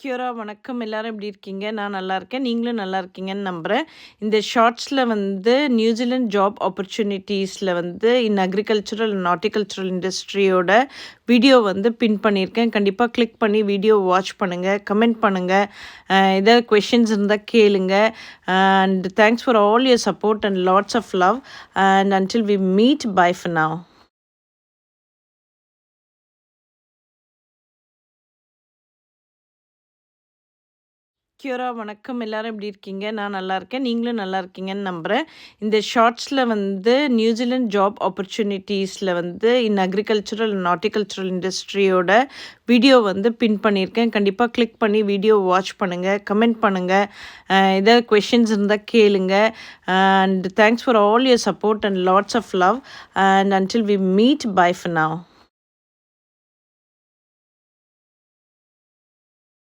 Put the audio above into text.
Cura வணக்கம். எல்லாரும் எப்படி இருக்கீங்க? நான் நல்லா இருக்கேன். நீங்களும் நல்லா இருக்கீங்கன்னு நம்புறேன். இந்த ஷார்ட்ஸில் வந்து நியூசிலாந்து ஜாப் ஆப்பர்ச்சுனிட்டீஸில் வந்து அக்ரிகல்ச்சரல் அண்ட் ஹார்டிகல்ச்சரல் இண்டஸ்ட்ரியோட வீடியோ வந்து பின் பண்ணியிருக்கேன். கண்டிப்பாக கிளிக் பண்ணி வீடியோ வாட்ச் பண்ணுங்கள், கமெண்ட் பண்ணுங்கள், ஏதாவது கொஷின்ஸ் இருந்தால் கேளுங்க. And thanks for all your support and lots of love. And until we meet, bye for now. கியூரா வணக்கம். எல்லாரும் எப்படி இருக்கீங்க? நான் நல்லா இருக்கேன். நீங்களும் நல்லா இருக்கீங்கன்னு நம்புறேன். இந்த ஷார்ட்ஸில் வந்து நியூசிலாந்து ஜாப் ஆப்பர்ச்சுனிட்டீஸில் வந்து அக்ரிகல்ச்சரல் அண்ட் ஹார்டிகல்ச்சரல் இண்டஸ்ட்ரியோட வீடியோ வந்து பின் பண்ணியிருக்கேன். கண்டிப்பாக கிளிக் பண்ணி வீடியோ வாட்ச் பண்ணுங்கள், கமெண்ட் பண்ணுங்கள், ஏதாவது கொஷின்ஸ் இருந்தால் கேளுங்க. And thanks for all your support and lots of love. And until we meet, bye for now.